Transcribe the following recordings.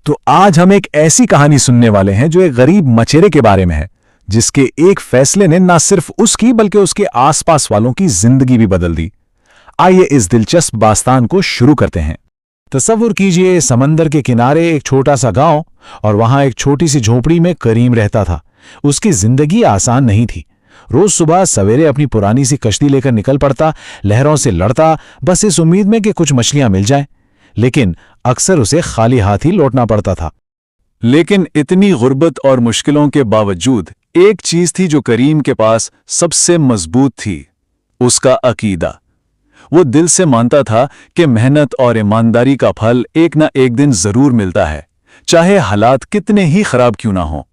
तो आज हम एक ऐसी कहानी सुनने वाले हैं जो एक गरीब मछेरे के बारे में है, जिसके एक फैसले ने न सिर्फ उसकी बल्कि उसके आसपास वालों की जिंदगी भी बदल दी। आइए इस दिलचस्प दास्तान को शुरू करते हैं। तसव्वुर कीजिए, समंदर के किनारे एक छोटा सा गांव और वहां एक छोटी सी झोपड़ी में करीम रहता था। उसकी जिंदगी आसान नहीं थी। रोज सुबह सवेरे अपनी पुरानी सी कश्ती लेकर निकल पड़ता, लहरों से लड़ता, बस इस उम्मीद में कि कुछ मछलियां मिल जाएं। लेकिन अक्सर उसे खाली हाथ ही लौटना पड़ता था। लेकिन इतनी गुर्बत और मुश्किलों के बावजूद एक चीज थी जो करीम के पास सबसे मजबूत थी, उसका अकीदा। वो दिल से मानता था कि मेहनत और ईमानदारी का फल एक ना एक दिन जरूर मिलता है, चाहे हालात कितने ही खराब क्यों ना हो।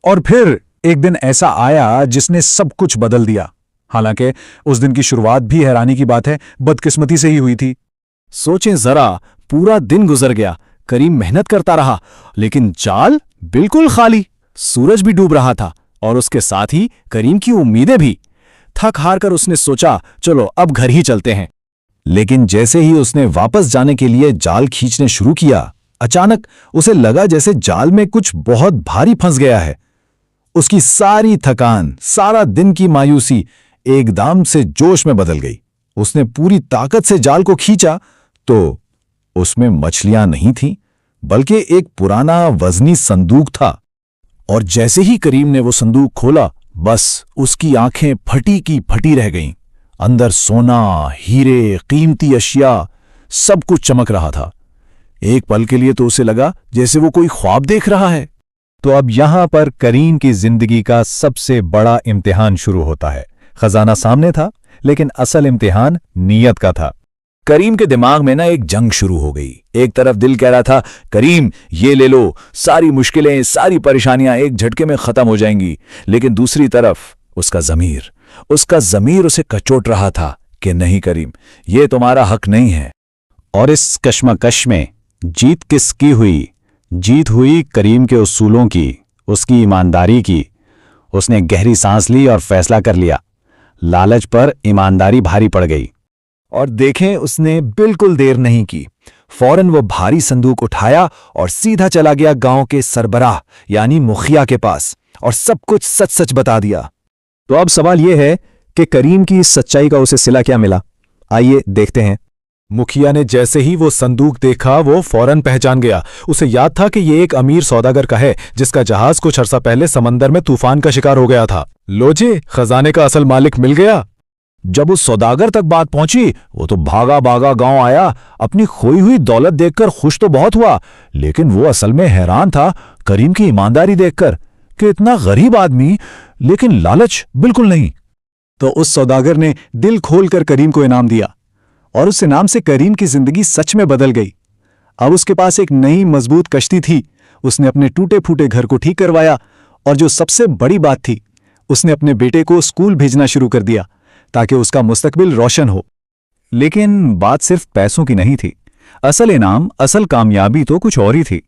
और फिर एक दिन ऐसा आया जिसने सब कुछ बदल दिया। हालांकि उस दिन की शुरुआत भी हैरानी की बात है, बदकिस्मती से ही हुई थी। सोचें जरा, पूरा दिन गुजर गया, करीम मेहनत करता रहा, लेकिन जाल बिल्कुल खाली। सूरज भी डूब रहा था और उसके साथ ही करीम की उम्मीदें भी। थक हार कर उसने सोचा, चलो अब घर ही चलते हैं। लेकिन जैसे ही उसने वापस जाने के लिए जाल खींचने शुरू किया, अचानक उसे लगा जैसे जाल में कुछ बहुत भारी फंस गया है। उसकी सारी थकान, सारा दिन की मायूसी एकदम से जोश में बदल गई। उसने पूरी ताकत से जाल को खींचा तो उसमें मछलियां नहीं थीं, बल्कि एक पुराना वजनी संदूक था। और जैसे ही करीम ने वो संदूक खोला, बस उसकी आंखें फटी की फटी रह गईं। अंदर सोना, हीरे, कीमती अशिया, सब कुछ चमक रहा था। एक पल के लिए तो उसे लगा जैसे वो कोई ख्वाब देख रहा है। तो अब यहां पर करीम की जिंदगी का सबसे बड़ा इम्तिहान शुरू होता है। खजाना सामने था, लेकिन असल इम्तिहान नीयत का था। करीम के दिमाग में ना एक जंग शुरू हो गई। एक तरफ दिल कह रहा था, करीम ये ले लो, सारी मुश्किलें, सारी परेशानियां एक झटके में खत्म हो जाएंगी। लेकिन दूसरी तरफ उसका ज़मीर उसे कचोट रहा था कि नहीं करीम, ये तुम्हारा हक नहीं है। और इस कश्मकश में जीत किसकी हुई? जीत हुई करीम के उसूलों की, उसकी ईमानदारी की। उसने गहरी सांस ली और फैसला कर लिया। लालच पर ईमानदारी भारी पड़ गई। और देखें, उसने बिल्कुल देर नहीं की। फौरन वो भारी संदूक उठाया और सीधा चला गया गांव के सरबराह यानी मुखिया के पास और सब कुछ सच सच बता दिया। तो अब सवाल यह है कि करीम की इस सच्चाई का उसे सिला क्या मिला? आइए देखते हैं। मुखिया ने जैसे ही वो संदूक देखा, वो फौरन पहचान गया। उसे याद था कि ये एक अमीर सौदागर का है, जिसका जहाज कुछ अरसा पहले समंदर में तूफान का शिकार हो गया था। लो जी, खजाने का असल मालिक मिल गया। जब उस सौदागर तक बात पहुंची, वो तो भागा भागा गांव आया। अपनी खोई हुई दौलत देखकर खुश तो बहुत हुआ, लेकिन वो असल में हैरान था करीम की ईमानदारी देखकर कि इतना गरीब आदमी, लेकिन लालच बिल्कुल नहीं। तो उस सौदागर ने दिल खोलकर करीम को इनाम दिया और उस इनाम से करीम की जिंदगी सच में बदल गई। अब उसके पास एक नई मजबूत कश्ती थी। उसने अपने टूटे फूटे घर को ठीक करवाया और जो सबसे बड़ी बात थी, उसने अपने बेटे को स्कूल भेजना शुरू कर दिया ताकि उसका मुस्तकबिल रोशन हो। लेकिन बात सिर्फ पैसों की नहीं थी। असल इनाम, असल कामयाबी तो कुछ और ही थी।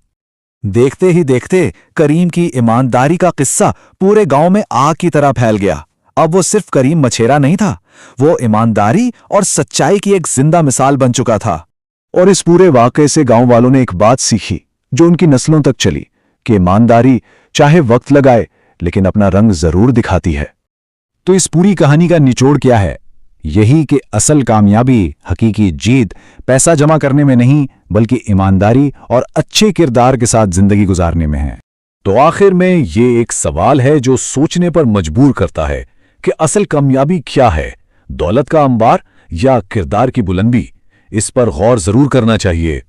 देखते ही देखते करीम की ईमानदारी का किस्सा पूरे गांव में आग की तरह फैल गया। अब वो सिर्फ करीम मछेरा नहीं था, वो ईमानदारी और सच्चाई की एक जिंदा मिसाल बन चुका था। और इस पूरे वाकये से गांव वालों ने एक बात सीखी जो उनकी नस्लों तक चली कि ईमानदारी चाहे वक्त लगाए, लेकिन अपना रंग जरूर दिखाती है। तो इस पूरी कहानी का निचोड़ क्या है? यही कि असल कामयाबी, हकीकी जीत पैसा जमा करने में नहीं, बल्कि ईमानदारी और अच्छे किरदार के साथ जिंदगी गुजारने में है। तो आखिर में ये एक सवाल है जो सोचने पर मजबूर करता है कि असल कामयाबी क्या है, दौलत का अंबार या किरदार की बुलंदी? इस पर गौर जरूर करना चाहिए।